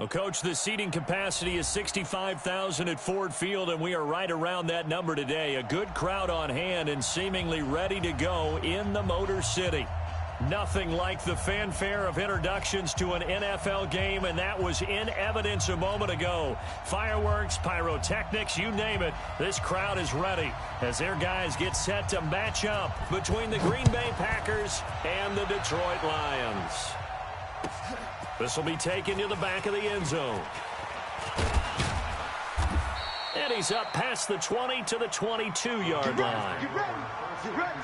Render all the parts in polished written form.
Well, Coach, the seating capacity is 65,000 at Ford Field, and we are right around that number today. A good crowd on hand and seemingly ready to go in the Motor City. Nothing like the fanfare of introductions to an NFL game, and that was in evidence a moment ago. Fireworks, pyrotechnics, you name it. This crowd is ready as their guys get set to match up between the Green Bay Packers and the Detroit Lions. This will be taken to the back of the end zone. And he's up past the 20 to the 22-yard line. Get ready. Get ready.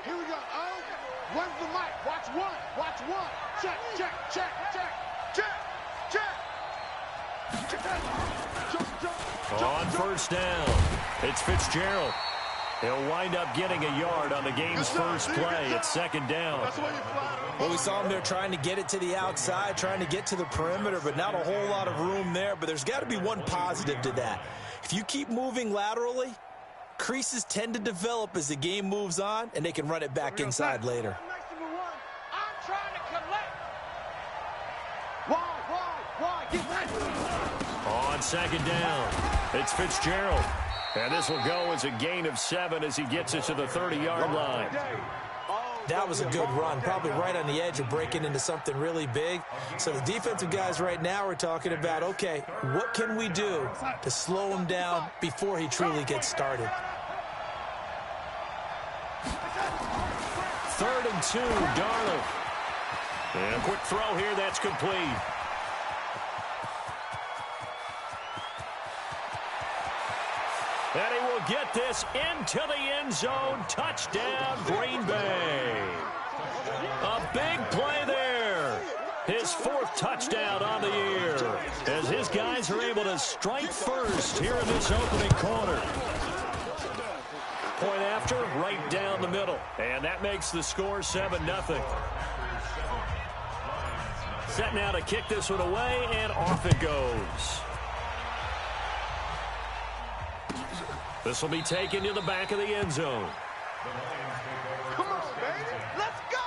Here we go. Oh, when's the mic? Watch one. Watch one. Check, check, check, check, check, check. On first down, it's Fitzgerald. He'll wind up getting a yard on the game's first play. It's second down. Well, we saw him there trying to get it to the outside, trying to get to the perimeter, but not a whole lot of room there. But there's got to be one positive to that. If you keep moving laterally, creases tend to develop as the game moves on, and they can run it back inside later. I'm trying to collect. Why? Get back. On second down, it's Fitzgerald. And this will go as a gain of 7 as he gets it to the 30-yard line. That was a good run, probably right on the edge of breaking into something really big. So the defensive guys right now are talking about, okay, what can we do to slow him down before he truly gets started? 3rd and 2, Darnold. And a quick throw here, that's complete. And he will get this into the end zone. Touchdown, Green Bay. A big play there. His 4th touchdown on the year as his guys are able to strike first here in this opening quarter. Point after, right down the middle. And that makes the score 7-0. Set now to kick this one away, and off it goes. This will be taken to the back of the end zone. Come on, baby. Let's go.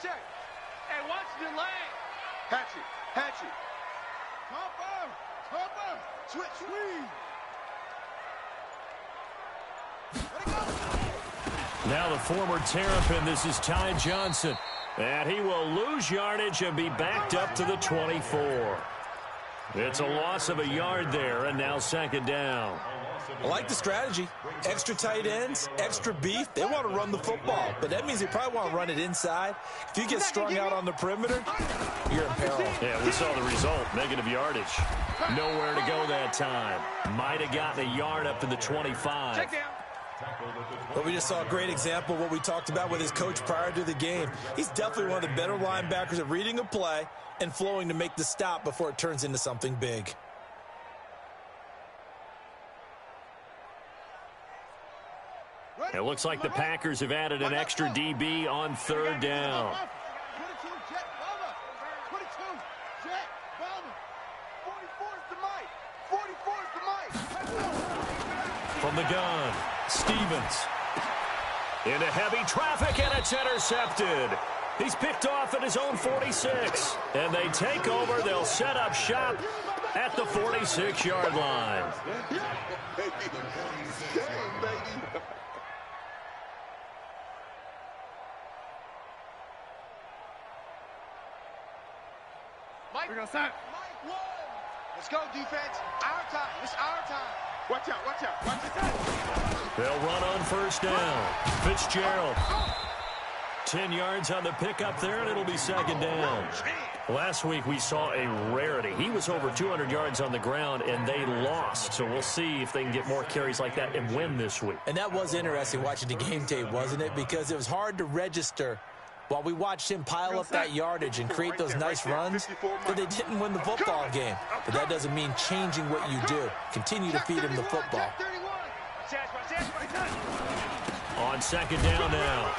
Check. Hey, watch the lane. Hatchet. Cover. Switch. Now the former Terrapin, this is Ty Johnson. And he will lose yardage and be backed up to the 24. It's a loss of a yard there, and now second down. I like the strategy. Extra tight ends, extra beef. They want to run the football, but that means they probably want to run it inside. If you get strung out on the perimeter, you're in peril. Yeah, we saw the result, negative yardage. Nowhere to go that time. Might have gotten a yard up to the 25. Check down. Well, we just saw a great example of what we talked about with his coach prior to the game. He's definitely one of the better linebackers at reading a play and flowing to make the stop before it turns into something big. It looks like the Packers have added an extra DB on third down. 22, Jet, Bama. 22, Jet, Bama. 44 is the mic. 44 is the mic. From the gun, Stevens. Into heavy traffic, and it's intercepted. He's picked off at his own 46. And they take over. They'll set up shop at the 46-yard line. We're going to start. Let's go, defense. Our time. It's our time. Watch out, watch out, watch out. They'll run on first down. Fitzgerald. 10 yards on the pickup there, and it'll be second down. Last week we saw a rarity. He was over 200 yards on the ground, and they lost. So we'll see if they can get more carries like that and win this week. And that was interesting watching the game tape, wasn't it? Because it was hard to register while we watched him pile up that yardage and create those nice runs, that they didn't win the football game. But that doesn't mean changing what you do. Continue to feed him the football. On second down now,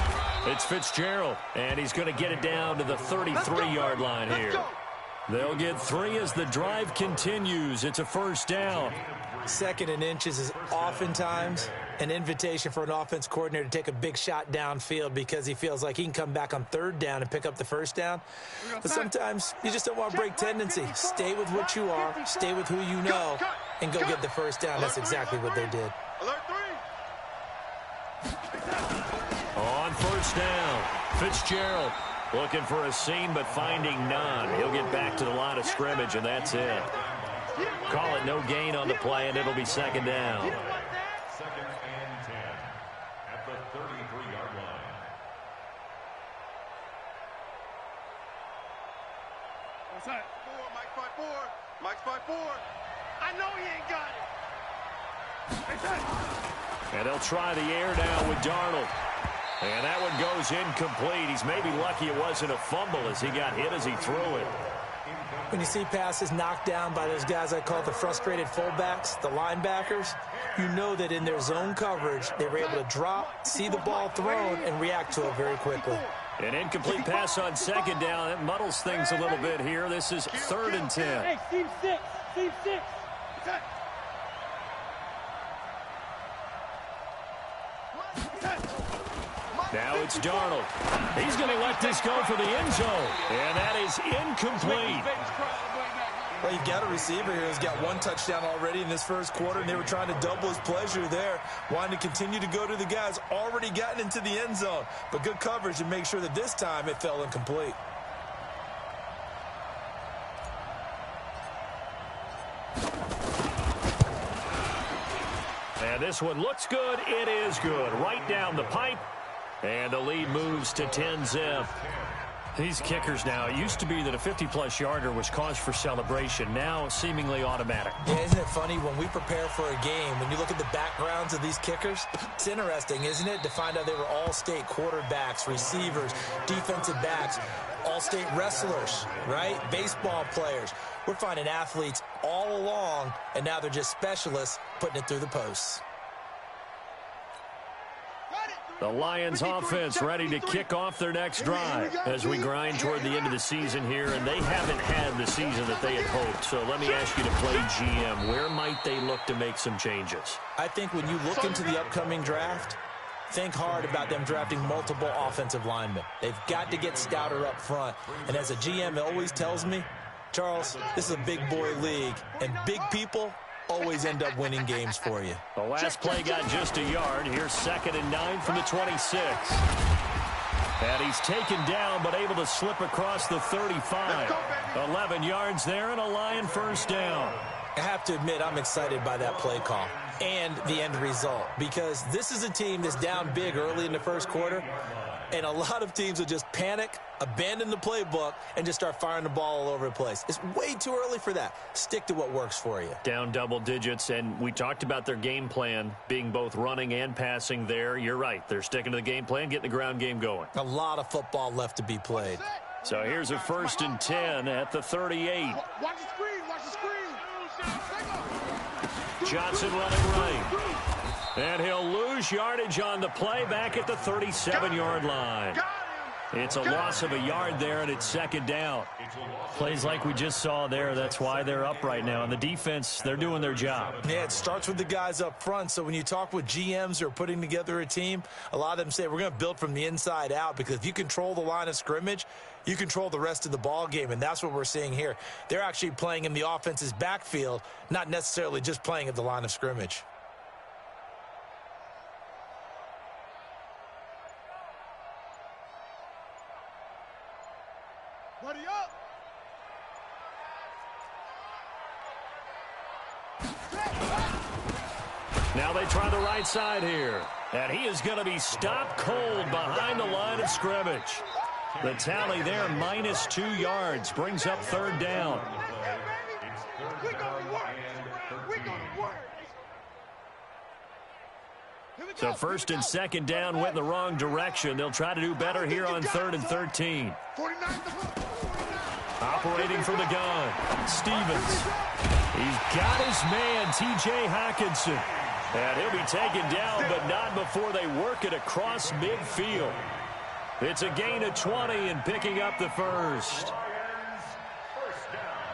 it's Fitzgerald, and he's going to get it down to the 33-yard line here. They'll get 3 as the drive continues. It's a first down. Second and inches is oftentimes an invitation for an offense coordinator to take a big shot downfield because he feels like he can come back on third down and pick up the first down. But sometimes you just don't want to break tendency. Stay with what you are, stay with who you know, and go get the first down. That's exactly what they did. On first down, Fitzgerald looking for a seam but finding none. He'll get back to the line of scrimmage, and that's it. Call it no gain on the play, and it'll be second down. Second and 10 at the 33-yard line. What's that? Mike 5-4. Mike's 5-4. I know he ain't got it. And they'll try the air now with Darnold. And that one goes incomplete. He's maybe lucky it wasn't a fumble as he got hit as he threw it. When you see passes knocked down by those guys I call the frustrated fullbacks, the linebackers, you know that in their zone coverage, they were able to drop, see the ball thrown, and react to it very quickly. An incomplete pass on second down. That muddles things a little bit here. This is third and 10. Hey, Steve 6. Steve 6. Now it's Darnold. He's going to let this go for the end zone. And that is incomplete. Well, you've got a receiver here who's got 1 touchdown already in this first quarter, and they were trying to double his pleasure there, wanting to continue to go to the guys already gotten into the end zone. But good coverage to make sure that this time it fell incomplete. And this one looks good. It is good. Right down the pipe. And the lead moves to 10-zip. These kickers now, it used to be that a 50-plus yarder was cause for celebration. Now seemingly automatic. Yeah, isn't it funny when we prepare for a game, when you look at the backgrounds of these kickers, it's interesting, isn't it, to find out they were all-state quarterbacks, receivers, defensive backs, all-state wrestlers, right? Baseball players. We're finding athletes all along, and now they're just specialists putting it through the posts. The Lions offense ready to kick off their next drive as we grind toward the end of the season here, and they haven't had the season that they had hoped. So let me ask you to play GM. Where might they look to make some changes? I think when you look into the upcoming draft, think hard about them drafting multiple offensive linemen. They've got to get stouter up front. And as a GM, it always tells me, Charles, this is a big boy league, and big people always end up winning games for you. The last play got just a yard. Here's 2nd and 9 from the 26. And he's taken down but able to slip across the 35. 11 yards there and a Lion first down. I have to admit, I'm excited by that play call. and the end result, because this is a team that's down big early in the first quarter, and a lot of teams will just panic, abandon the playbook, and just start firing the ball all over the place. It's way too early for that. Stick to what works for you. Down double digits, and we talked about their game plan being both running and passing there. You're right. They're sticking to the game plan, getting the ground game going. A lot of football left to be played. So here's a 1st and 10 at the 38. Watch the screen. Watch the screen. Johnson running right. And he'll lose yardage on the play back at the 37-yard line. It's a loss of a yard there, and it's 2nd down. Plays like we just saw there, that's why they're up right now. And the defense, they're doing their job. Yeah, it starts with the guys up front. So when you talk with GMs who are putting together a team, a lot of them say we're going to build from the inside out, because if you control the line of scrimmage, you control the rest of the ball game, and that's what we're seeing here. They're actually playing in the offense's backfield, not necessarily just playing at the line of scrimmage. Buddy up. Now they try the right side here. And he is going to be stopped cold behind the line of scrimmage. The tally there, -2 yards, brings up 3rd down. So 1st and 2nd down went in the wrong direction. They'll try to do better here on 3rd and 13. Operating from the gun, Stevens. He's got his man, T.J. Hockenson. And he'll be taken down, but not before they work it across midfield. It's a gain of 20 and picking up the first. First down.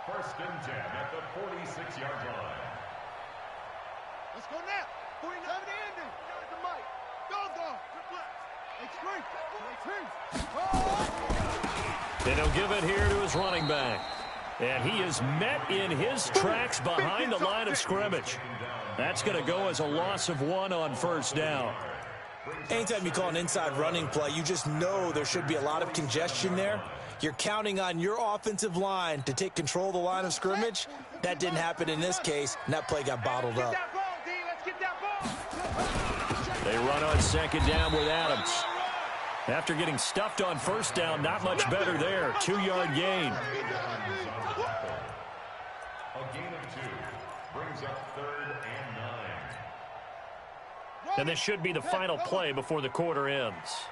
1st and 10 at the 46-yard line. Let's go now. 49 ending. The mic. Go. And he'll give it here to his running back. And he is met in his tracks behind the line of scrimmage. That's going to go as a loss of 1 on 1st down. Anytime you call an inside running play, you just know there should be a lot of congestion there. You're counting on your offensive line to take control of the line of scrimmage. That didn't happen in this case, and that play got bottled up. They run on 2nd down with Adams. After getting stuffed on 1st down, not much better there. 2-yard gain. A gain of 2 brings up 3rd and 9. And this should be the final play before the quarter ends.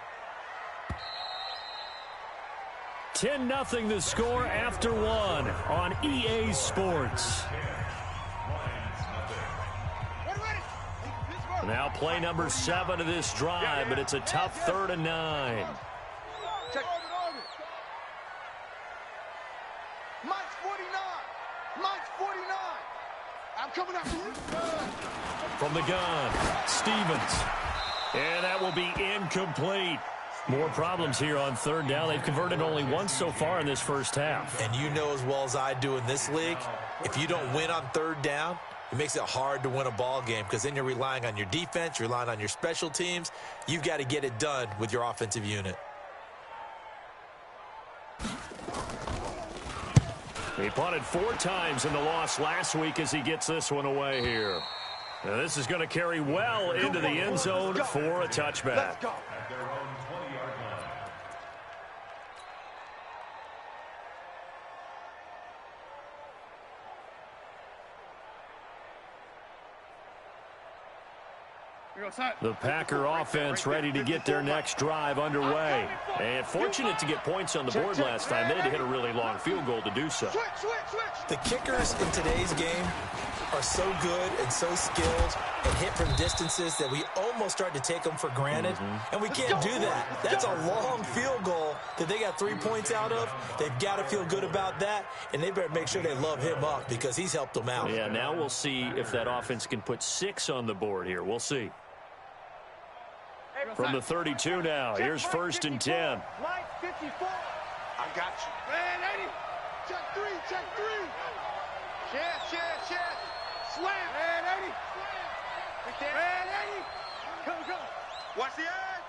10-0 the score after 1 on EA Sports. Now play number 7 of this drive, but it's a tough 3rd and 9. Check. Mike's 49. Mike's 49. I'm coming up. From the gun, Stevens. And that will be incomplete. More problems here on 3rd down. They've converted only once so far in this first half. And you know as well as I do in this league, if you don't win on 3rd down, it makes it hard to win a ball game, because then you're relying on your defense, you're relying on your special teams. You've got to get it done with your offensive unit. He punted 4 times in the loss last week as he gets this one away here. Now this is going to carry well into the end zone for a touchback. At their own 20-yard line. The Packer offense ready to get their next drive underway. And fortunate to get points on the board last time. They had to hit a really long field goal to do so. The kickers in today's game are so good and so skilled and hit from distances that we almost start to take them for granted. And we can't do that. That's a long field goal that they got 3 points out of. They've got to feel good about that, and they better make sure they love him up, because he's helped them out. Yeah, now we'll see if that offense can put 6 on the board here. We'll see. From the 32 now, here's 1st and 10. Mike 54. I got you. Man, 80. Check 3, check 3. Check. Slam. Man, 80. Man, 80. Go. Watch the edge.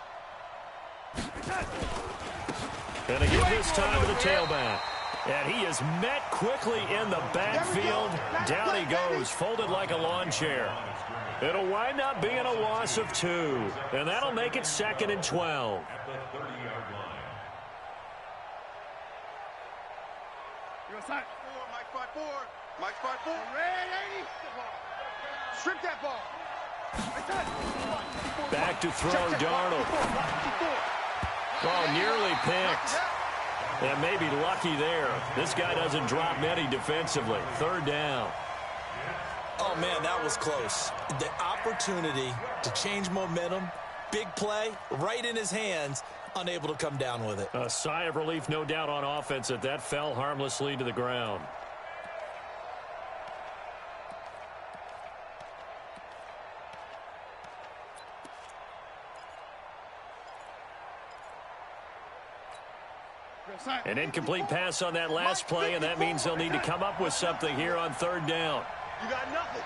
Gonna give this time to the tailback. And he is met quickly in the backfield. Down he goes, folded like a lawn chair. It'll wind up being a loss of 2. And that'll make it 2nd and 12. At the 30-yard line. You're side. Mike 5-4. Mike 5-4. Red 80. Strip that ball. Back to throw, Darnold. Oh, nearly picked. And maybe lucky there. This guy doesn't drop many defensively. 3rd down. Oh, man, that was close. The opportunity to change momentum, big play, right in his hands, unable to come down with it. A sigh of relief, no doubt, on offense that fell harmlessly to the ground. An incomplete pass on that last play, and that means they'll need to come up with something here on 3rd down. You got nothing.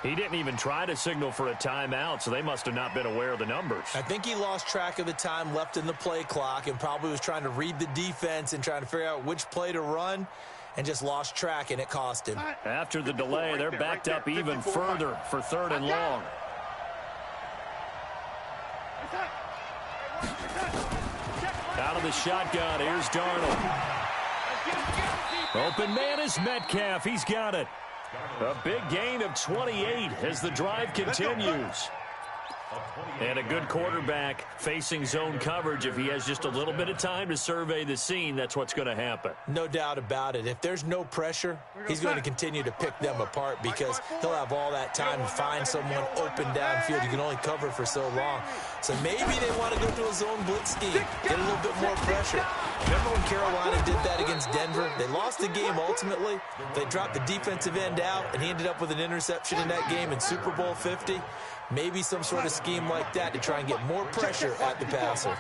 He didn't even try to signal for a timeout, so they must have not been aware of the numbers. I think he lost track of the time left in the play clock and probably was trying to read the defense and trying to figure out which play to run, and just lost track, and it cost him. After the delay, they're backed up even further for 3rd and long. Out of the shotgun, here's Darnold. Open man is Metcalf. He's got it. A big gain of 28 as the drive continues. And a good quarterback facing zone coverage. If he has just a little bit of time to survey the scene, that's what's going to happen. No doubt about it. If there's no pressure, he's going to continue to pick them apart because he'll have all that time to find someone open downfield. You can only cover for so long. So maybe they want to go to a zone blitz scheme, get a little bit more pressure. Remember when Carolina did that against Denver? They lost the game ultimately. They dropped the defensive end out, and he ended up with an interception in that game in Super Bowl 50. Maybe some sort of scheme like that to try and get more pressure at the passer.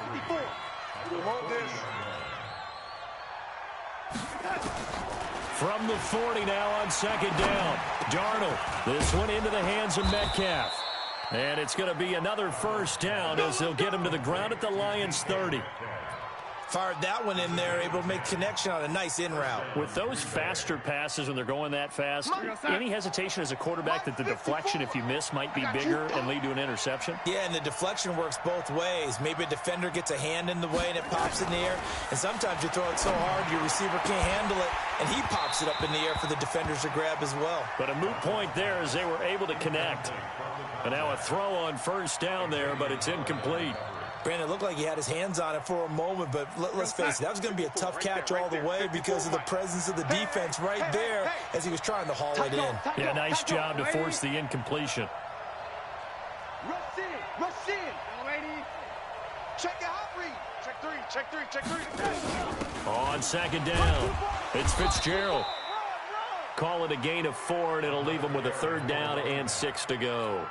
From the 40 now on 2nd down. Darnold, this one into the hands of Metcalf. And it's going to be another 1st down as they'll get him to the ground at the Lions' 30. Fired that one in there, able to make connection on a nice in route. With those faster passes when they're going that fast, any hesitation as a quarterback that the deflection, if you miss, might be bigger and lead to an interception? Yeah, and the deflection works both ways. Maybe a defender gets a hand in the way and it pops in the air. And sometimes you throw it so hard your receiver can't handle it, and he pops it up in the air for the defenders to grab as well. But a moot point there as they were able to connect. And now a throw on 1st down there, but it's incomplete. Brandon, it looked like he had his hands on it for a moment, but let's face it, that was going to be a tough catch all the way because of the presence of the defense right there as he was trying to haul it in. Yeah, nice job to force the incompletion. Rush in. Check your hot read. Check 3. On 2nd down, it's Fitzgerald. Call it a gain of 4, and it'll leave them with a 3rd down and 6 to go.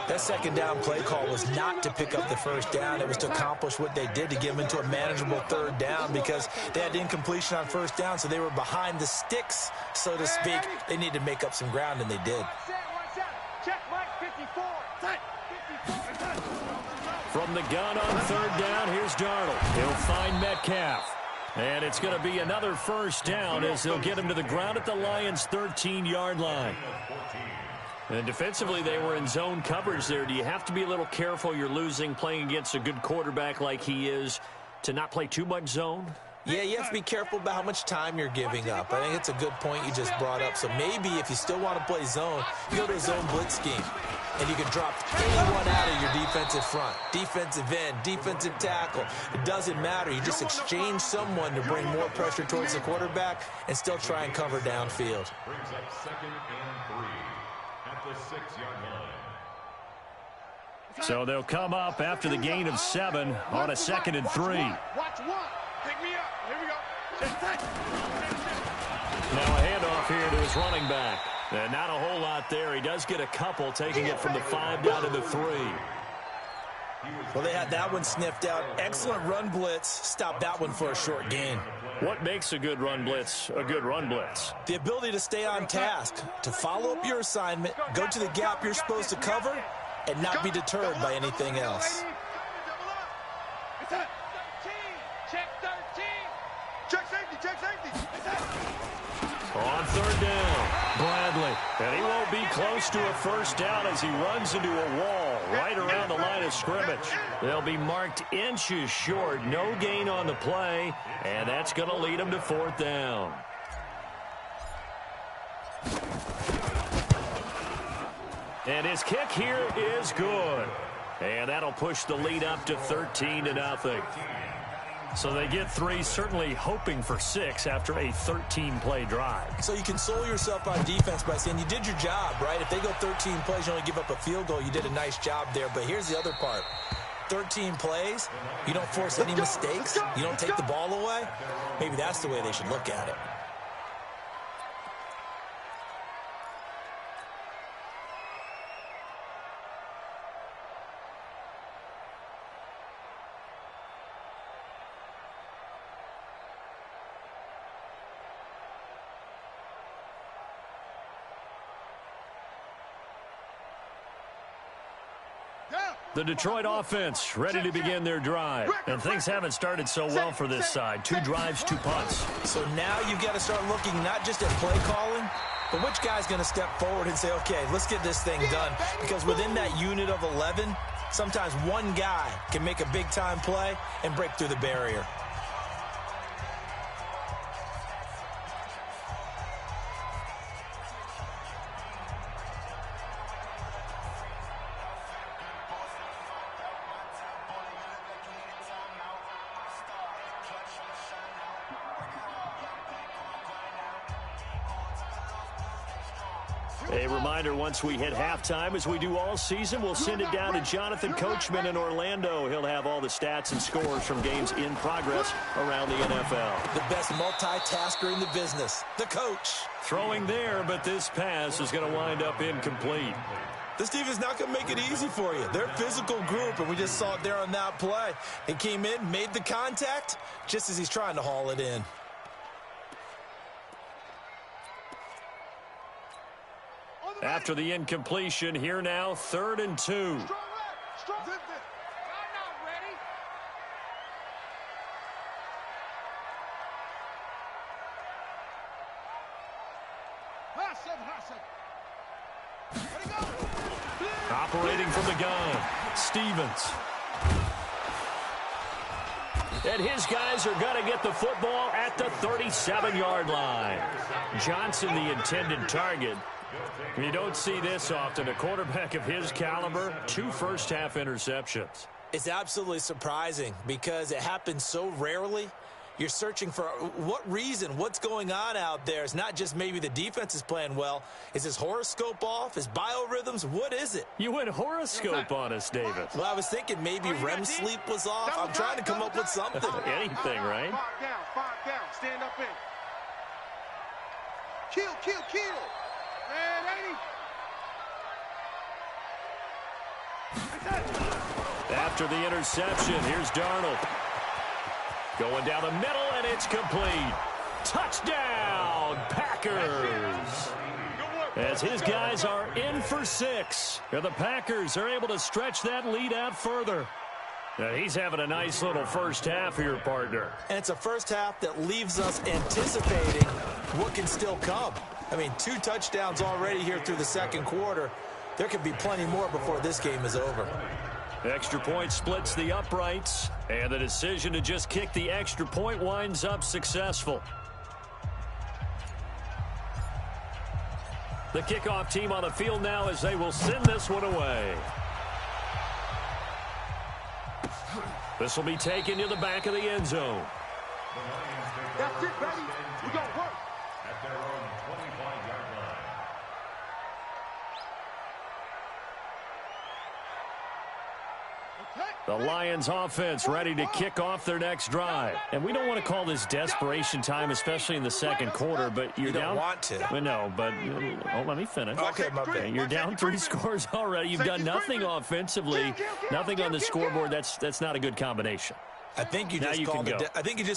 That 2nd down play call was not to pick up the 1st down. It was to accomplish what they did to get them into a manageable 3rd down because they had incompletion on 1st down, so they were behind the sticks, so to speak. They needed to make up some ground, and they did. Check Mike 54. From the gun on 3rd down, here's Darnold. He'll find Metcalf. And it's going to be another 1st down as they'll get him to the ground at the Lions' 13-yard line. And defensively, they were in zone coverage there. Do you have to be a little careful? You're losing playing against a good quarterback like he is to not play too much zone? Yeah, you have to be careful about how much time you're giving up. I think it's a good point you just brought up. So maybe if you still want to play zone, you go to a zone blitz scheme. And you can drop anyone out of your defensive front, defensive end, defensive tackle. It doesn't matter. You just exchange someone to bring more pressure towards the quarterback and still try and cover downfield. Brings up 2nd and 3 at the 6-yard line. So they'll come up after the gain of 7 on a 2nd and 3. Watch 1. Pick me up. Here we go. Now a handoff here to his running back. And not a whole lot there. He does get a couple, taking it from the 5 down to the 3. Well, they had that one sniffed out. Excellent run blitz. Stopped that one for a short gain. What makes a good run blitz a good run blitz? The ability to stay on task, to follow up your assignment, go to the gap you're supposed to cover, and not be deterred by anything else. Check 13. Check safety. Check safety. On third down, Bradley. And he won't be close to a first down as he runs into a wall right around the line of scrimmage. They'll be marked inches short. No gain on the play, and that's going to lead them to fourth down. And his kick here is good. And that'll push the lead up to 13-0. So they get 3, certainly hoping for 6 after a 13-play drive. So you console yourself on defense by saying you did your job, right? If they go 13 plays, you only give up a field goal, you did a nice job there. But here's the other part. 13 plays, you don't force any mistakes, you don't take the ball away. Maybe that's the way they should look at it. The Detroit offense ready to begin their drive. And things haven't started so well for this side. 2 drives, 2 punts. So now you've got to start looking not just at play calling, but which guy's going to step forward and say, okay, let's get this thing done. Because within that unit of 11, sometimes one guy can make a big-time play and break through the barrier. A reminder, once we hit halftime, as we do all season, we'll send it down to Jonathan Coachman in Orlando. He'll have all the stats and scores from games in progress around the NFL. The best multitasker in the business, the coach. Throwing there, but this pass is going to wind up incomplete. This defense not going to make it easy for you. They're a physical group, and we just saw it there on that play. He came in, made the contact, just as he's trying to haul it in. After the incompletion, here now, 3rd and 2. Strong left. Strong left. I'm not ready. Ready, go. Operating from the gun, Stevens. And his guys are going to get the football at the 37-yard line. Johnson, the intended target. You don't see this often. A quarterback of his caliber, 2 first-half interceptions. It's absolutely surprising because it happens so rarely. You're searching for what reason, what's going on out there. It's not just maybe the defense is playing well. Is his horoscope off? His biorhythms? What is it? You went horoscope on us, David. Well, I was thinking maybe REM sleep was off. I'm trying to come up with something. Anything, right? 5 down. Stand up in. Kill. Man, 80. After the interception, here's Darnold. Going down the middle, and it's complete. Touchdown, Packers. As his guys are in for 6. And the Packers are able to stretch that lead out further. Now, he's having a nice little first half here, partner. And it's a first half that leaves us anticipating what can still come. I mean, 2 touchdowns already here through the second quarter. There could be plenty more before this game is over. Extra point splits the uprights, and the decision to just kick the extra point winds up successful. The kickoff team on the field now as they will send this one away. This will be taken to the back of the end zone. That's it, baby. We got work. At their own 25-yard line. The Lions offense ready to kick off their next drive. And we don't want to call this desperation time, especially in the second quarter, but you're down. You don't want to. Well, no, but let me finish. Okay, my bad. You're down 3 scores already. You've done nothing offensively, nothing on the scoreboard. That's not a good combination. I think you just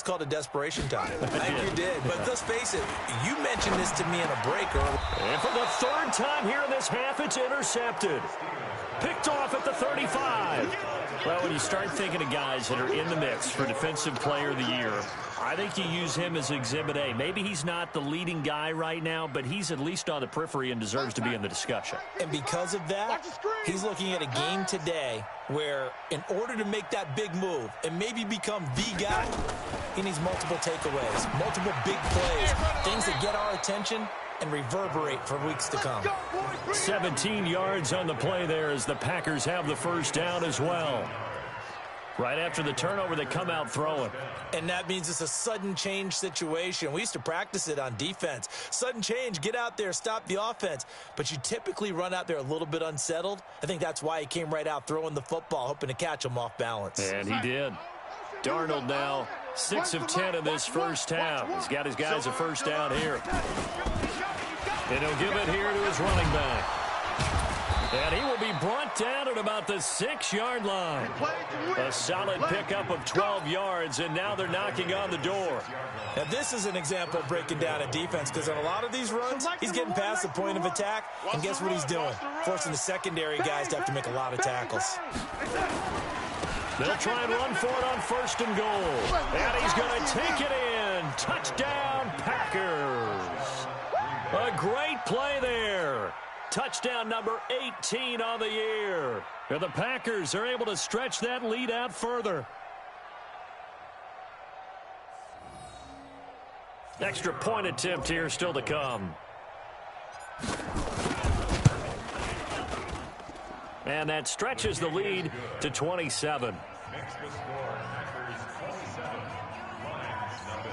called it desperation time. I think you did. But let's face it, you mentioned this to me in a break earlier. And for the third time here in this half, it's intercepted. Picked off at the 35. Well, when you start thinking of guys that are in the mix for Defensive Player of the Year, I think you use him as Exhibit A. Maybe he's not the leading guy right now, but he's at least on the periphery and deserves to be in the discussion. And because of that, he's looking at a game today where in order to make that big move and maybe become the guy, he needs multiple takeaways, multiple big plays, things that get our attention and reverberate for weeks to come. 17 yards on the play there as the Packers have the first down as well. Right after the turnover, they come out throwing. And that means it's a sudden change situation. We used to practice it on defense. Sudden change, get out there, stop the offense. But you typically run out there a little bit unsettled. I think that's why he came right out throwing the football, hoping to catch him off balance. And he did. Darnold now 6 of 10 in this first half. He's got his guys a first down here. And he'll give it here to his running back. And he will be brought down at about the 6-yard line. A solid pickup of 12 yards, and now they're knocking on the door. Now, this is an example of breaking down a defense, because on a lot of these runs, he's getting past the point of attack, and guess what he's doing? Forcing the secondary guys to have to make a lot of tackles. They'll try and run for it on first and goal. And he's going to take it in. Touchdown, Packers. A great play there. Touchdown number 18 on the year. And the Packers are able to stretch that lead out further. Extra point attempt here still to come. And that stretches the lead to 27. Makes the score Packers 27, Lions nothing.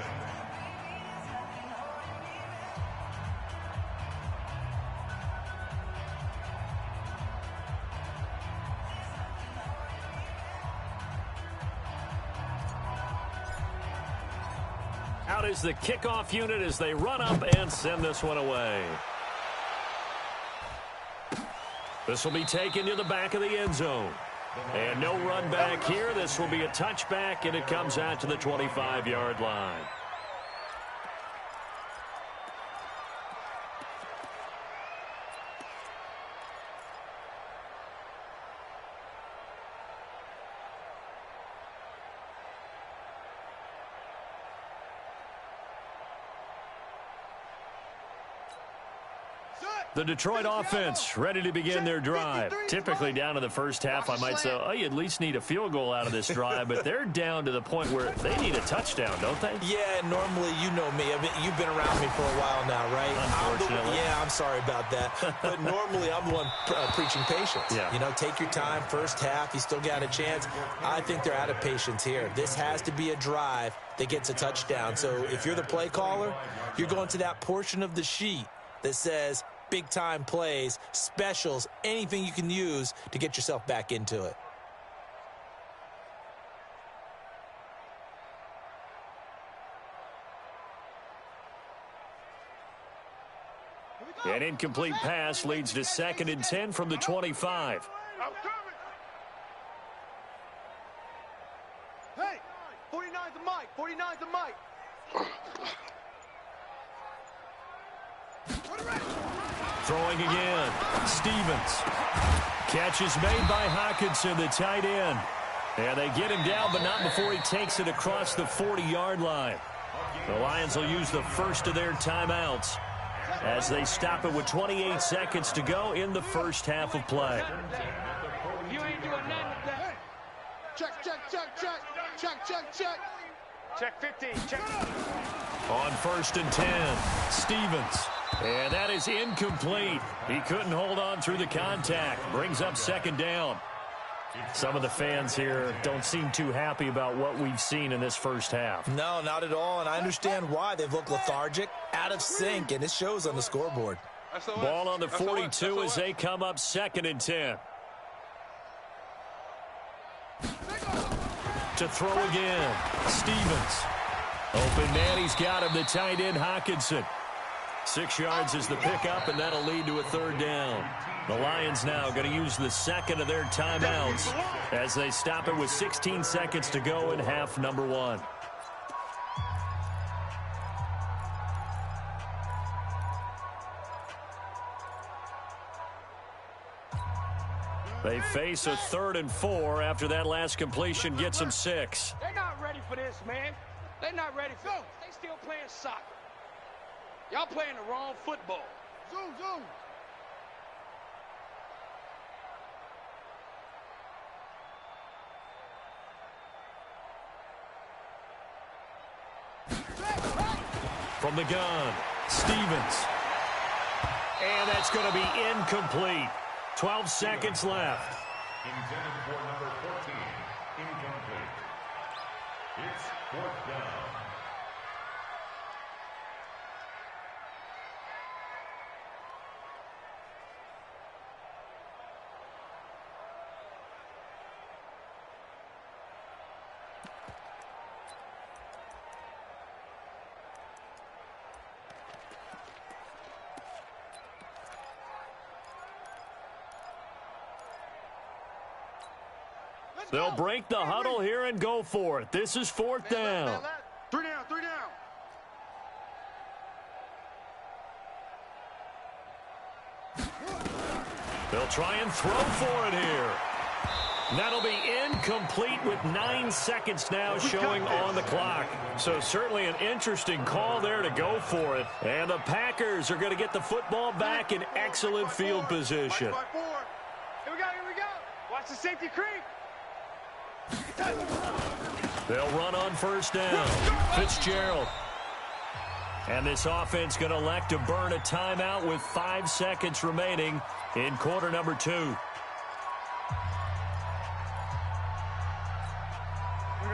Out is the kickoff unit as they run up and send this one away. This will be taken to the back of the end zone. And no run back here. This will be a touchback, and it comes out to the 25-yard line. The Detroit offense ready to begin their drive. Typically down to the first half, I might say, oh, you at least need a field goal out of this drive, but they're down to the point where they need a touchdown, don't they? Yeah, normally, you know me. You've been around me for a while now, right? Unfortunately. I'm sorry about that. But normally, I'm the one preaching patience. Yeah. You know, take your time, first half, you still got a chance. I think they're out of patience here. This has to be a drive that gets a touchdown. So if you're the play caller, you're going to that portion of the sheet that says big-time plays, specials, anything you can use to get yourself back into it. An incomplete pass leads to 2nd and 10 from the 25. Hey, 49's the mic. 49's the mic. Throwing again. Stevens. Catch is made by Hawkinson, the tight end. And they get him down, but not before he takes it across the 40-yard line. The Lions will use the first of their timeouts as they stop it with 28 seconds to go in the first half of play. You ain't doing nothing with that. Check. Check 15. Check. On 1st and 10, Stevens. And that is incomplete. He couldn't hold on through the contact. Brings up 2nd down. Some of the fans here don't seem too happy about what we've seen in this first half. No, not at all, and I understand why. They've looked lethargic, out of sync, and it shows on the scoreboard. Ball on the 42 as they come up 2nd and 10. To throw again, Stevens. Open man, he's got him, the tight end, Hawkinson. 6 yards is the pickup, and that'll lead to a third down. The Lions now going to use the second of their timeouts as they stop it with 16 seconds to go in half number 1. They face a 3rd and 4 after that last completion gets them 6. They're not ready for this, man. They're not ready for this. They still playing soccer. Y'all playing the wrong football. Zoom, zoom. From the gun, Stevens. And that's going to be incomplete. 12 seconds left. Intended for number 14. Incomplete. It's 4th down. They'll break the huddle here and go for it. This is 4th down. 3 down, 3 down. They'll try and throw for it here. That'll be incomplete with 9 seconds now showing on the clock. So certainly an interesting call there to go for it. And the Packers are going to get the football back in excellent field position. Here we go, here we go. Watch the safety creep. They'll run on 1st down. Fitzgerald. And this offense going to elect to burn a timeout with 5 seconds remaining in quarter number 2.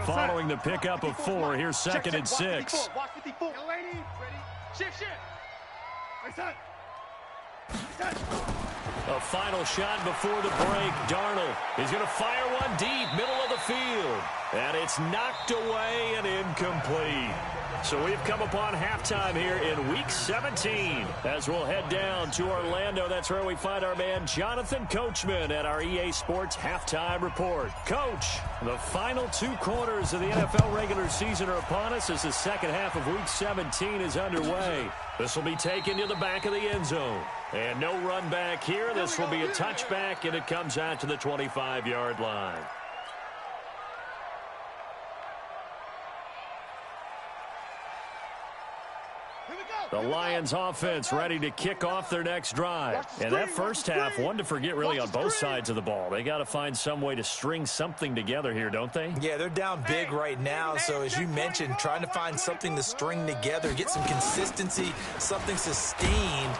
Following the pickup of 4, here's 2nd and 6. Watch 54. Young lady, ready? Shift. A final shot before the break. Darnold is going to fire one deep, middle of the field. And it's knocked away and incomplete. So we've come upon halftime here in Week 17. As we'll head down to Orlando, that's where we find our man Jonathan Coachman at our EA Sports Halftime Report. Coach, the final 2 quarters of the NFL regular season are upon us as the second half of Week 17 is underway. This will be taken to the back of the end zone. And no run back here. This will be a touchback, and it comes out to the 25-yard line. The Lions offense ready to kick off their next drive. And that first half, one to forget really on both sides of the ball. They got to find some way to string something together here, don't they? Yeah, they're down big right now. So as you mentioned, trying to find something to string together, get some consistency, something sustained,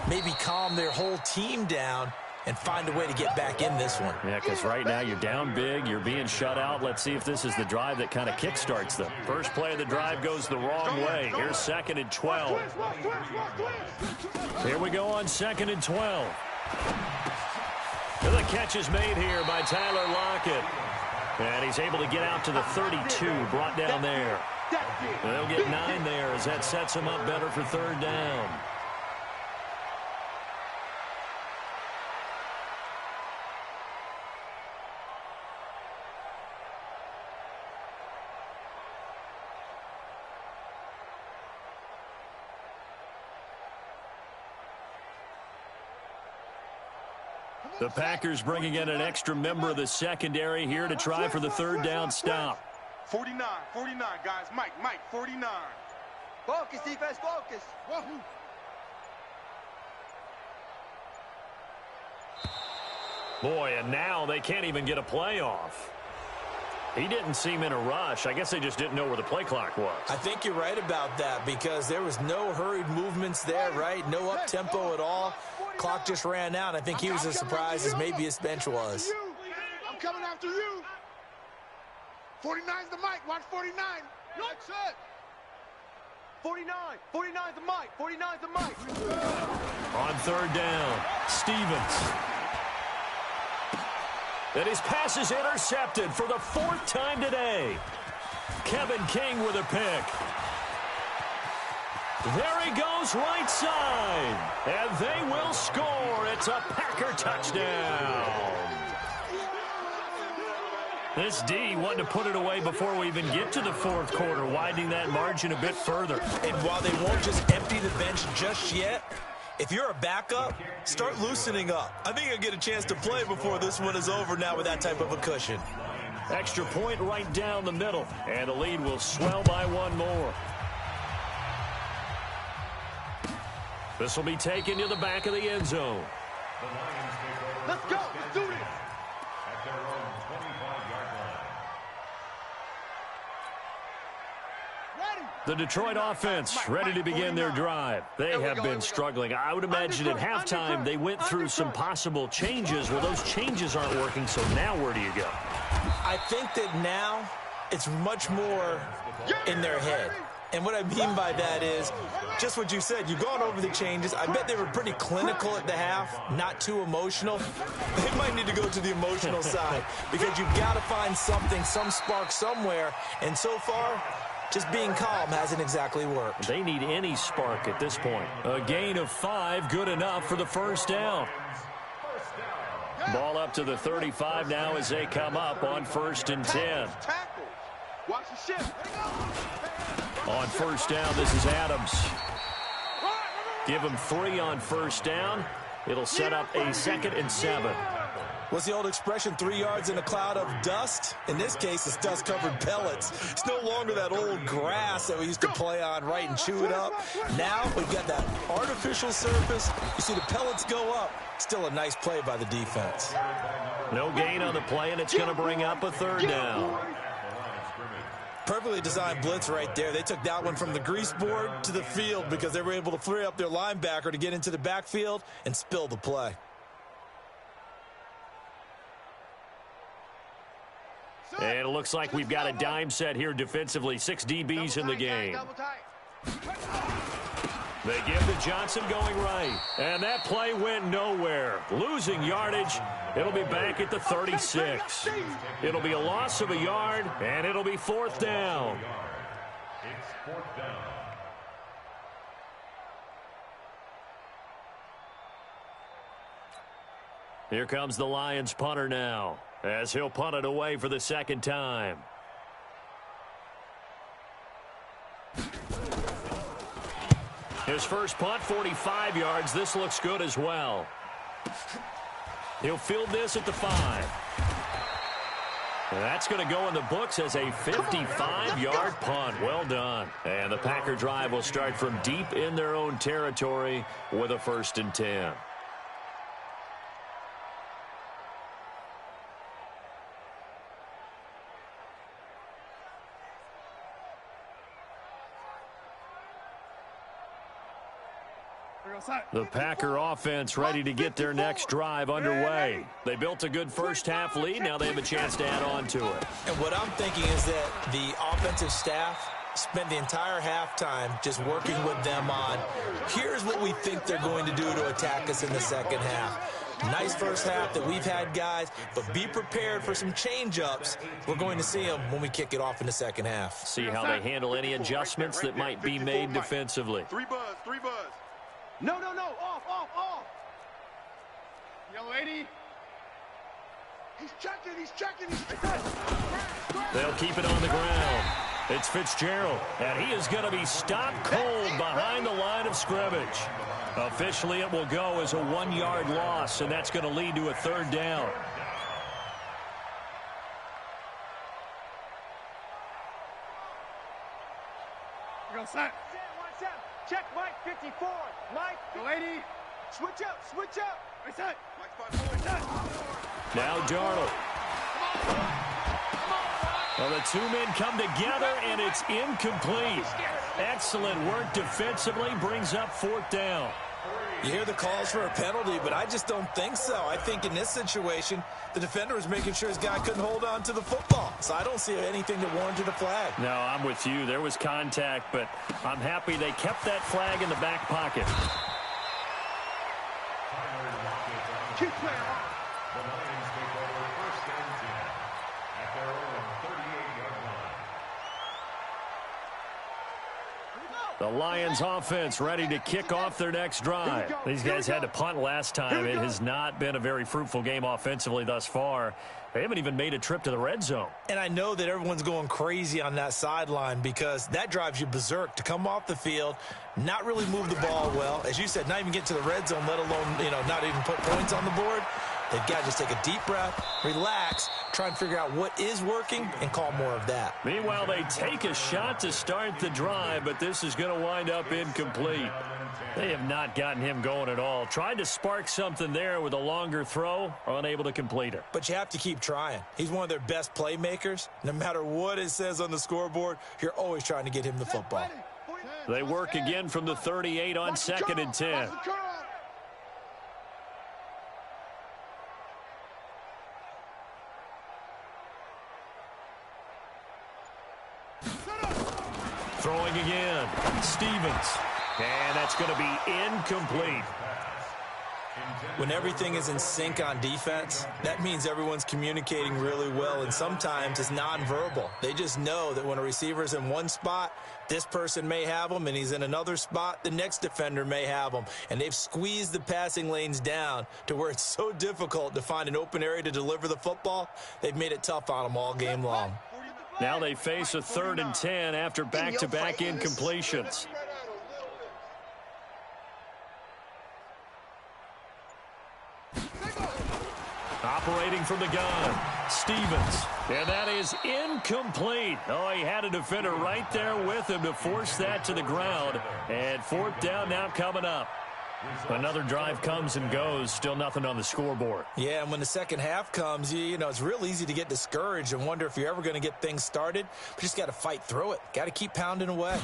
maybe calm their whole team down and find a way to get back in this one. Yeah, because right now you're down big, you're being shut out. Let's see if this is the drive that kind of kickstarts them. First play of the drive goes the wrong way. Here's 2nd and 12. Here we go on 2nd and 12. And the catch is made here by Tyler Lockett. And he's able to get out to the 32, brought down there. They'll get 9 there as that sets him up better for 3rd down. The Packers bringing in an extra member of the secondary here to try for the 3rd down stop. 49, guys. Mike, 49. Focus, defense, focus. Boy, and now they can't even get a play off. He didn't seem in a rush. I guess they just didn't know where the play clock was. I think you're right about that because there was no hurried movements there, right? No up-tempo at all. Clock just ran out. I think he was as surprised as maybe his bench was. I'm coming after you. 49's the mic. Watch 49. That's it. 49. 49's the mic. 49's the mic. On 3rd down, Stevens. And his pass is intercepted for the 4th time today. Kevin King with a pick. There he goes right side. And they will score. It's a Packer touchdown. This D wanted to put it away before we even get to the fourth quarter, widening that margin a bit further. And while they won't just empty the bench just yet, if you're a backup, start loosening up. I think you'll get a chance to play before this one is over now with that type of a cushion. Extra point right down the middle, and the lead will swell by one more. This will be taken to the back of the end zone. Let's go. Let's do this. At their own 25-yard line. Ready. The Detroit offense ready to begin their drive. They have been struggling. I would imagine at halftime they went through some possible changes. Well, those changes aren't working, so now where do you go? I think that now it's much more in their head. And what I mean by that is just what you said. You've gone over the changes. I bet they were pretty clinical at the half, not too emotional. They might need to go to the emotional side because you've got to find something, some spark somewhere. And so far, just being calm hasn't exactly worked. They need any spark at this point. A gain of 5, good enough for the first down. Ball up to the 35 now as they come up on 1st and 10. Tackles. Watch the shift. On first down, this is Adams. Give him 3 on first down. It'll set up a 2nd and 7. What's the old expression, 3 yards in a cloud of dust? In this case, it's dust-covered pellets. It's no longer that old grass that we used to play on, right, and chew it up. Now we've got that artificial surface. You see the pellets go up. Still a nice play by the defense. No gain on the play, and it's going to bring up a 3rd down. Perfectly designed blitz right there. They took that one from the grease board to the field because they were able to free up their linebacker to get into the backfield and spill the play. And it looks like we've got a dime set here defensively. 6 DBs in the game. They give to Johnson going right. And that play went nowhere. Losing yardage. It'll be back at the 36. It'll be a loss of a yard, and it'll be 4th down. It's 4th down. Here comes the Lions punter now, as he'll punt it away for the 2nd time. His first punt, 45 yards. This looks good as well. He'll field this at the 5. And that's going to go in the books as a 55-yard punt. Well done. And the Packer drive will start from deep in their own territory with a 1st and 10. The Packer offense ready to get their next drive underway. They built a good first-half lead. Now they have a chance to add on to it. And what I'm thinking is that the offensive staff spent the entire halftime just working with them on, here's what we think they're going to do to attack us in the second half. Nice first half that we've had, guys, but be prepared for some change-ups. We're going to see them when we kick it off in the second half. See how they handle any adjustments that might be made defensively. 3 buzz, 3 buzz. No, off. Young lady. He's checking. They'll keep it on the ground. It's Fitzgerald, and he is going to be stopped cold behind the line of scrimmage. Officially, it will go as a 1-yard loss, and that's going to lead to a 3rd down. Go set. Check Mike 54. Mike. Young lady. Switch up. Right set. Now Darnold. Well, the 2 men come together, and it's incomplete. Excellent work defensively, brings up 4th down. You hear the calls for a penalty, but I just don't think so. I think in this situation, the defender was making sure his guy couldn't hold on to the football. So I don't see anything that warranted a flag. No, I'm with you. There was contact, but I'm happy they kept that flag in the back pocket. Keep playing. The Lions take over 1st and 10 at their own 38-yard line. Here we go. The Lions offense ready to kick off their next drive. These guys had to punt last time. It has not been a very fruitful game offensively thus far. They haven't even made a trip to the red zone. And I know that everyone's going crazy on that sideline because that drives you berserk to come off the field, not really move the ball well. As you said, not even get to the red zone, let alone, not even put points on the board. They've got to just take a deep breath, relax, try and figure out what is working, and call more of that. Meanwhile, they take a shot to start the drive, but this is going to wind up incomplete. They have not gotten him going at all. Tried to spark something there with a longer throw, unable to complete it. But you have to keep trying. He's one of their best playmakers. No matter what it says on the scoreboard, you're always trying to get him the football. They work again from the 38 on 2nd and 10. Throwing again, Stevens. And that's going to be incomplete. When everything is in sync on defense, that means everyone's communicating really well, and sometimes it's nonverbal. They just know that when a receiver's in one spot, this person may have him, and he's in another spot, the next defender may have him. And they've squeezed the passing lanes down to where it's so difficult to find an open area to deliver the football. They've made it tough on them all game long. Now they face a 3rd and 10 after back-to-back incompletions. Operating from the gun, Stevens. And that is incomplete. Oh, he had a defender right there with him to force that to the ground. And 4th down now coming up. Another drive comes and goes. Still nothing on the scoreboard. Yeah, and when the second half comes, it's real easy to get discouraged and wonder if you're ever going to get things started. But you just got to fight through it. Got to keep pounding away.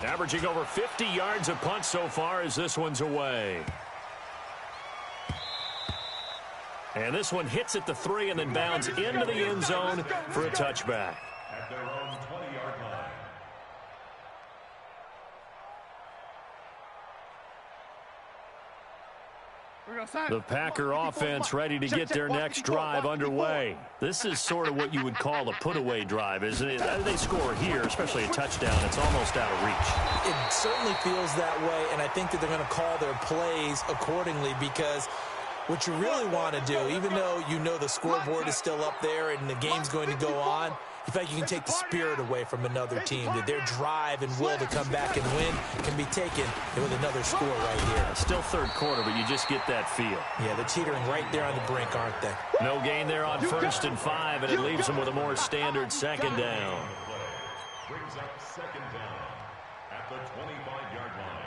Averaging over 50 yards a punt so far as this one's away. And this one hits at the 3 and then bounds into the end zone for a touchback. At their own 20-yard line. The Packer offense ready to get their next drive underway. This is sort of what you would call a put-away drive, isn't it? They score here, especially a touchdown. It's almost out of reach. It certainly feels that way, and I think that they're going to call their plays accordingly because what you really want to do, even though you know the scoreboard is still up there and the game's going to go on, in fact, you can take the spirit away from another team, that their drive and will to come back and win can be taken with another score right here. Still 3rd quarter, but you just get that feel. Yeah, they're teetering right there on the brink, aren't they? No gain there on 1st and 5, and it leaves them with a more standard 2nd down. Brings up 2nd down at the 25-yard line.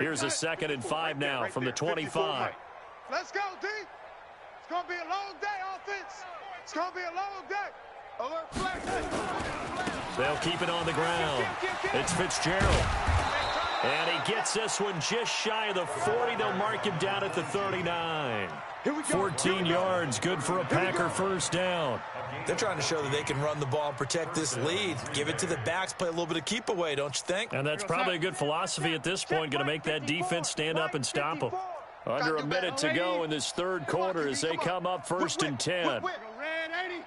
Here's a 2nd and 5 now from the 25. Let's go, D. It's going to be a long day, offense. It's going to be a long day. Alert flag. They'll keep it on the ground. It's Fitzgerald. And he gets this one just shy of the 40. They'll mark him down at the 39. 14 yards, good for a Packer 1st down. They're trying to show that they can run the ball and protect this lead. Give it to the backs, play a little bit of keep away, don't you think? And that's probably a good philosophy at this point, going to make that defense stand up and stop them. Under a minute to go in this 3rd quarter as they come up 1st and 10. Red 80.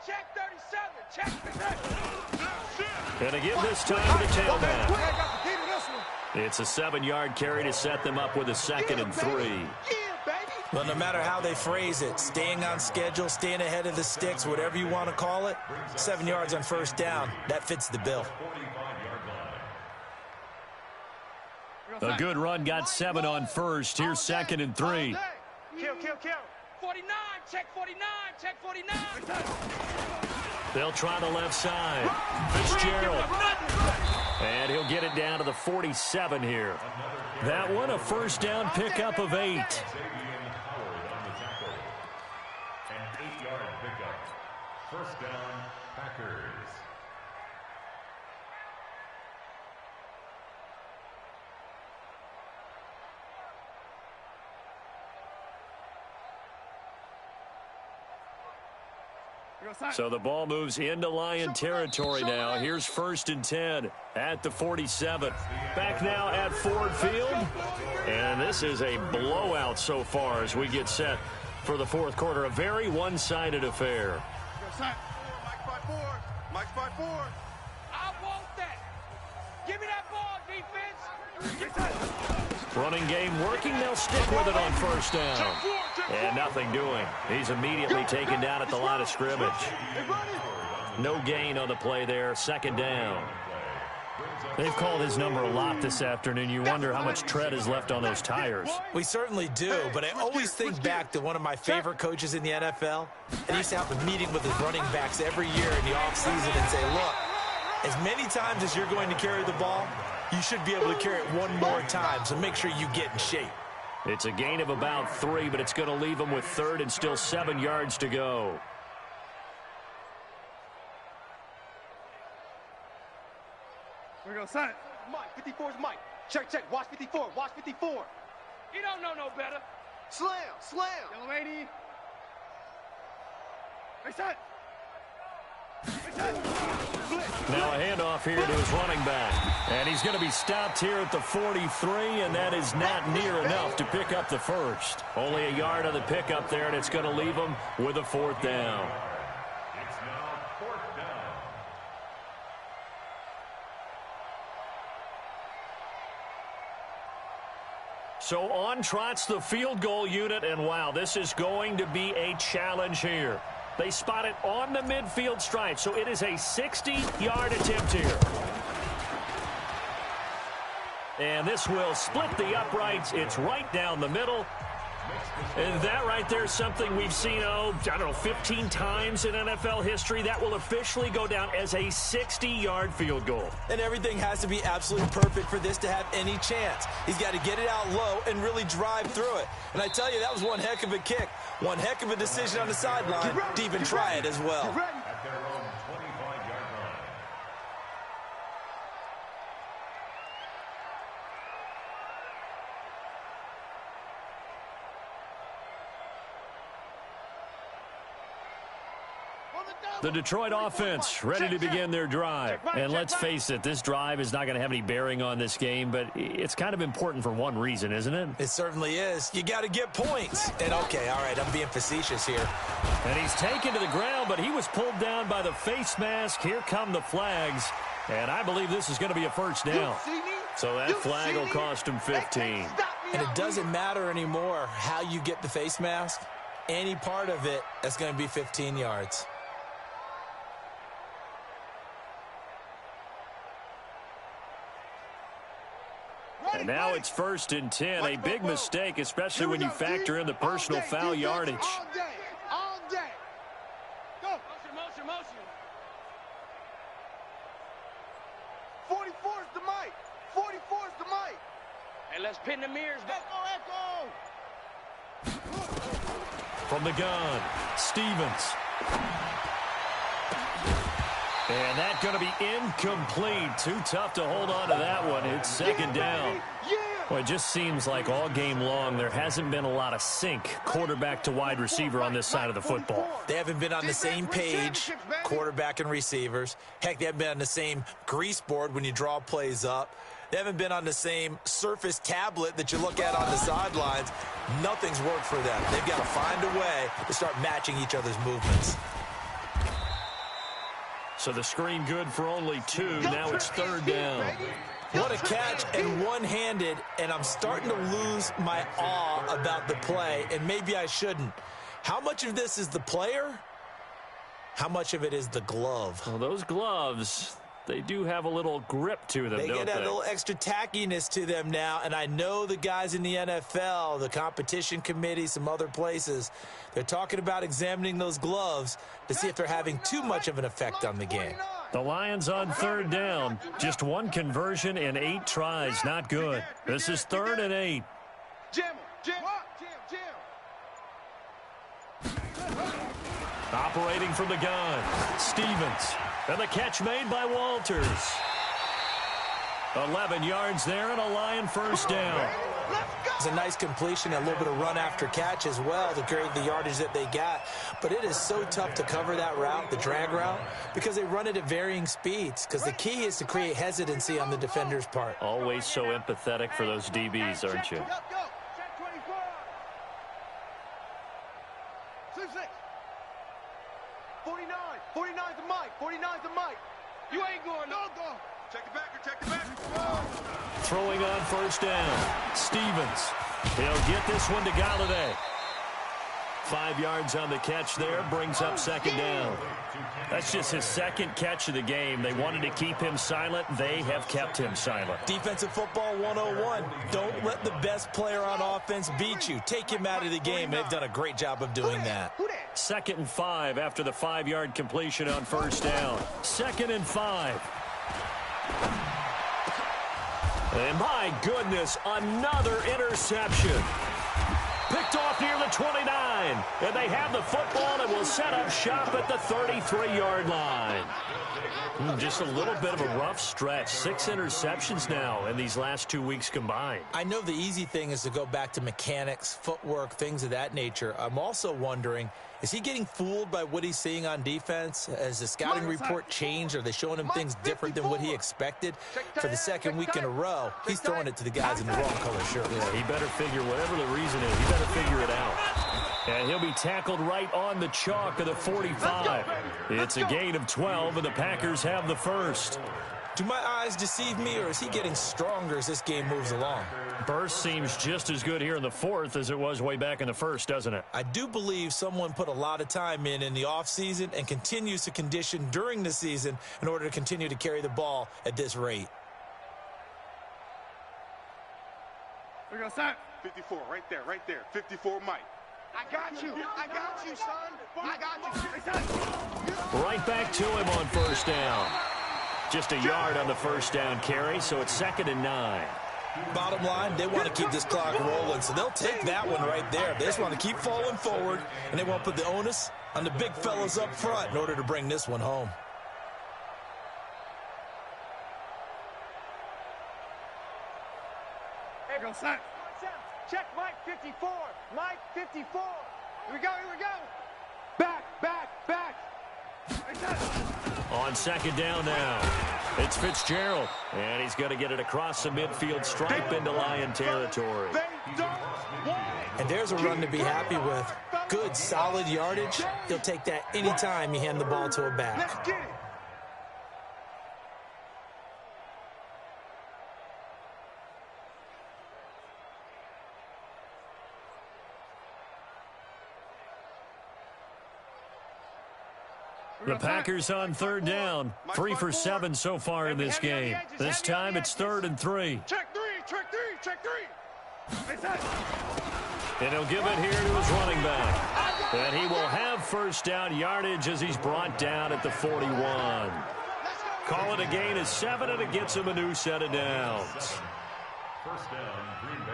Check 37. Check 37. And again this time to the tailback. It's a 7-yard carry to set them up with a 2nd and 3. Well, no matter how they phrase it, staying on schedule, staying ahead of the sticks, whatever you want to call it, 7 yards on 1st down, that fits the bill. A good run got 7 on 1st. Here's 2nd and 3. Kill. 49. Check 49. Check 49. They'll try the left side. Fitzgerald. And he'll get it down to the 47 here. That one a 1st down pickup of 8. An 8-yard pickup. 1st down, Packers. So the ball moves into Lion territory now. Here's 1st and 10 at the 47. Back now at Ford Field. And this is a blowout so far as we get set for the fourth quarter. A very one-sided affair. Mike's by 4. Mike's by 4. I want that. Give me that ball, defense. Running game working. They'll stick with it on first down. And nothing doing. He's immediately taken down at the line of scrimmage. No gain on the play there. Second down. They've called his number a lot this afternoon. You wonder how much tread is left on those tires. We certainly do, but I always think back to one of my favorite coaches in the NFL. And he used to have a meeting with his running backs every year in the offseason and say, look, as many times as you're going to carry the ball, you should be able to carry it one more time, so make sure you get in shape. It's a gain of about 3, but it's going to leave them with third and still 7 yards to go. Here we go, son. Mike, 54 is Mike. Check. Watch 54. Watch 54. You don't know no better. Slam. Yellow lady. Hey, son. Now a handoff here to his running back. And he's going to be stopped here at the 43, and that is not near enough to pick up the first. Only a yard on the pickup there, and it's going to leave him with a fourth down. It's now fourth down. So on trots the field goal unit, and wow, this is going to be a challenge here. They spot it on the midfield stripe, so it is a 60-yard attempt here. And this will split the uprights. It's right down the middle. And that right there is something we've seen, I don't know, 15 times in NFL history. That will officially go down as a 60-yard field goal. And everything has to be absolutely perfect for this to have any chance. He's got to get it out low and really drive through it. And I tell you, that was one heck of a kick. One heck of a decision on the sideline to even try it as well. At their own 25-yard line. The Detroit offense ready to begin their drive. And let's face it, this drive is not going to have any bearing on this game, but it's kind of important for one reason, isn't it? It certainly is. You got to get points. And okay, all right, I'm being facetious here. And he's taken to the ground, but he was pulled down by the face mask. Here come the flags. And I believe this is going to be a first down. So that flag will cost him 15. And it doesn't matter anymore how you get the face mask. Any part of it, that's going to be 15 yards. And now it's 1st and 10. A big mistake, especially when you factor in the personal foul yardage. All day. Go. Motion. 44 is the mic. 44 is the mic. Hey, let's pin the mirrors back. Echo. From the gun, Stevens. And that's going to be incomplete. Too tough to hold on to that one. It's second down. Well, it just seems like all game long there hasn't been a lot of sync quarterback to wide receiver on this side of the football. They haven't been on the same page, quarterback and receivers. Heck, they haven't been on the same grease board when you draw plays up. They haven't been on the same Surface tablet that you look at on the sidelines. Nothing's worked for them. They've got to find a way to start matching each other's movements. So the screen good for only 2. Now it's third down. What a catch and one-handed, and I'm starting to lose my awe about the play, and maybe I shouldn't. How much of this is the player? How much of it is the glove? Well, those gloves, they do have a little grip to them, They don't get they? a little extra tackiness to them now, and I know the guys in the NFL, the competition committee, some other places, they're talking about examining those gloves to see if they're having too much of an effect on the game. The Lions on third down. Just one conversion in 8 tries. Not good. This is 3rd and 8. Jam. Operating from the gun, Stevens. And the catch made by Walters. 11 yards there and a Lion first down. It's a nice completion, a little bit of run after catch as well to create the yardage that they got. But it is so tough to cover that route, the drag route, because they run it at varying speeds. Because the key is to create hesitancy on the defender's part. Always so empathetic for those DBs, aren't you? 6-6. 49. 49's the mic. 49's the mic. You ain't going no. Go. Check the back. Check the back. Throwing on first down. Stevens. He'll get this one to Galladay. 5 yards on the catch there, brings up second down. That's just his second catch of the game. They wanted to keep him silent. They have kept him silent. Defensive football 101. Don't let the best player on offense beat you. Take him out of the game. They've done a great job of doing that. 2nd and 5 after the 5-yard completion on first down. 2nd and 5. And my goodness, another interception. Picked off near the 29. And they have the football and will set up shop at the 33-yard line. Just a little bit of a rough stretch. 6 interceptions now in these last 2 weeks combined. I know the easy thing is to go back to mechanics, footwork, things of that nature. I'm also wondering, is he getting fooled by what he's seeing on defense? Has the scouting report changed? Are they showing him things different than what he expected? For the second week in a row, he's throwing it to the guys in the wrong color shirt. Yeah, he better figure, whatever the reason is, he better figure it out. And he'll be tackled right on the chalk of the 45. It's a gain of 12, and the Packers have the first. Do my eyes deceive me, or is he getting stronger as this game moves along? Burst seems just as good here in the 4th as it was way back in the 1st, doesn't it? I do believe someone put a lot of time in the offseason and continues to condition during the season in order to continue to carry the ball at this rate. We go, set. 54, right there. 54, Mike. I got you, son. I got you. Right back to him on first down. Just a yard on the first down carry, so it's 2nd and 9. Bottom line, they want to keep this clock rolling, so they'll take that one right there. They just want to keep falling forward, and they want to put the onus on the big fellas up front in order to bring this one home. Hey, go, set. Check Mike 54. Mike 54. Here we go. Back. On 2nd down now, it's Fitzgerald, and he's going to get it across the midfield stripe into Lion territory. And there's a run to be happy with. Good, solid yardage. They'll take that anytime you hand the ball to a back. Let's get it. The Packers on 3rd down. 3 for 7 so far in this game. This time it's 3rd and 3. Check three. And he'll give it here to his running back. And he will have first down yardage as he's brought down at the 41. Call it a gain of 7, and it gets him a new set of downs. First down, Green Bay.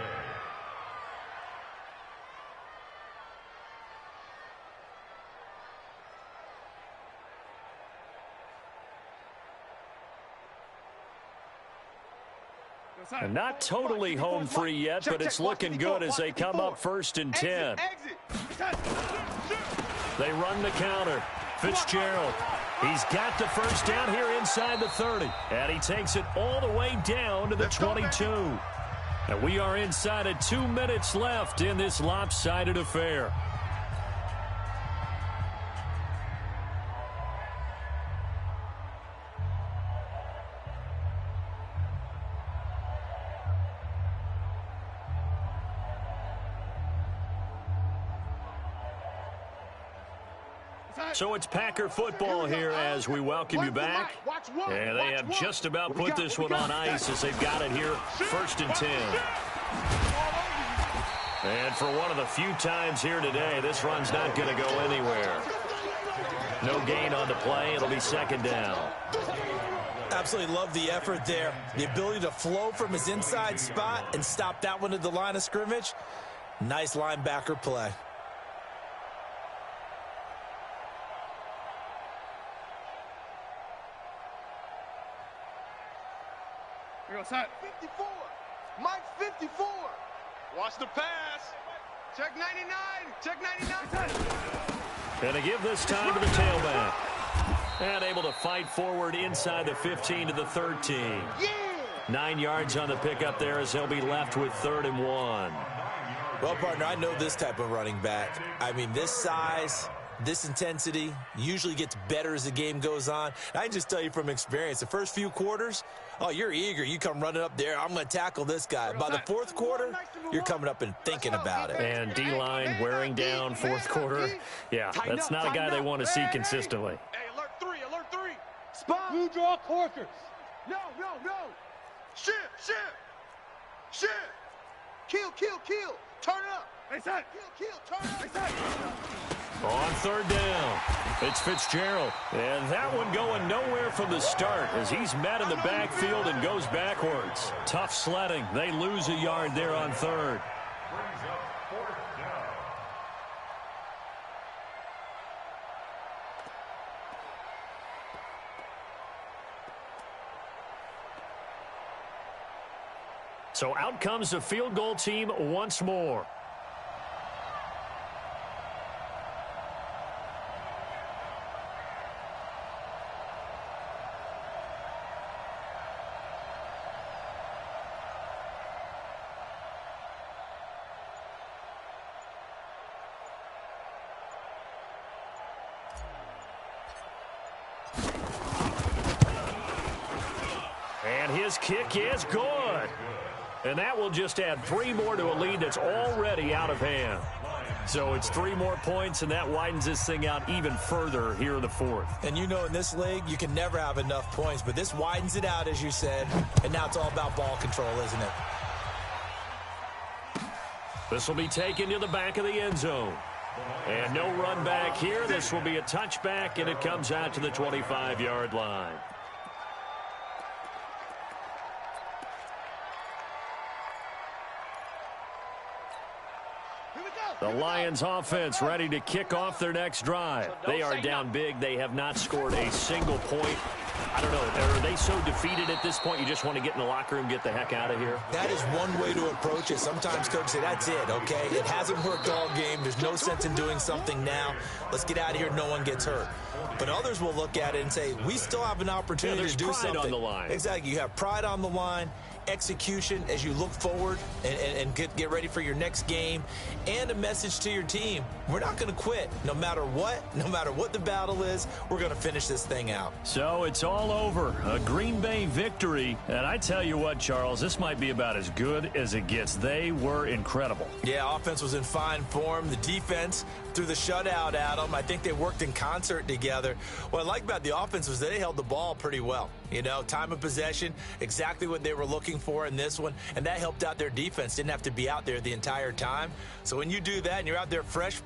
And not totally home free yet, but it's looking good as they come up 1st and 10. They run the counter. Fitzgerald, he's got the first down here inside the 30. And he takes it all the way down to the 22. And we are inside of 2 minutes left in this lopsided affair. So it's Packer football here as we welcome you back. And they have just about put this one on ice as they've got it here 1st and 10. And for one of the few times here today, this run's not going to go anywhere. No gain on the play. It'll be 2nd down. Absolutely love the effort there. The ability to flow from his inside spot and stop that one at the line of scrimmage. Nice linebacker play. We go, set. 54. Mike 54. Watch the pass. Check 99. And to give this time to the tailback. And able to fight forward inside the 15 to the 13. Yeah. 9 yards on the pickup there as they'll be left with 3rd and 1. Well, partner, I know this type of running back. I mean, this size, this intensity usually gets better as the game goes on. And I can just tell you from experience, the first few quarters, oh, you're eager. You come running up there, I'm going to tackle this guy. By the fourth quarter, you're coming up and thinking about it. And D-line wearing down fourth quarter. Yeah, that's not a guy they want to see consistently. Hey, alert three, alert three. Spot. Blue draw corkers. No. Shift. Kill. Turn it up. They said. Kill. Turn it up. On third down, it's Fitzgerald. And that one going nowhere from the start as he's met in the backfield and goes backwards. Tough sledding. They lose a yard there on third. Brings up fourth down. So out comes the field goal team once more. And his kick is good. And that will just add 3 more to a lead that's already out of hand. So it's 3 more points, and that widens this thing out even further here in the fourth. And you know, in this league, you can never have enough points, but this widens it out, as you said, and now it's all about ball control, isn't it? This will be taken to the back of the end zone. And no run back here. This will be a touchback, and it comes out to the 25-yard line. The Lions offense ready to kick off their next drive. They are down big. They have not scored a single point. I don't know. Are they so defeated at this point you just want to get in the locker room, get the heck out of here? That is one way to approach it. Sometimes coaches say, that's it, okay? It hasn't worked all game. There's no sense in doing something now. Let's get out of here. No one gets hurt. But others will look at it and say, we still have an opportunity to do something. There's pride on the line. Exactly. You have pride on the line, execution as you look forward and get ready for your next game, and a message to your team. We're not going to quit. No matter what the battle is, we're going to finish this thing out. So it's all over. A Green Bay victory. And I tell you what, Charles, this might be about as good as it gets. They were incredible. Yeah, offense was in fine form. The defense threw the shutout at them. I think they worked in concert together. What I like about the offense was that they held the ball pretty well. You know, time of possession, exactly what they were looking for in this one, and that helped out their defense. Didn't have to be out there the entire time. So when you do that and you're out there fresh,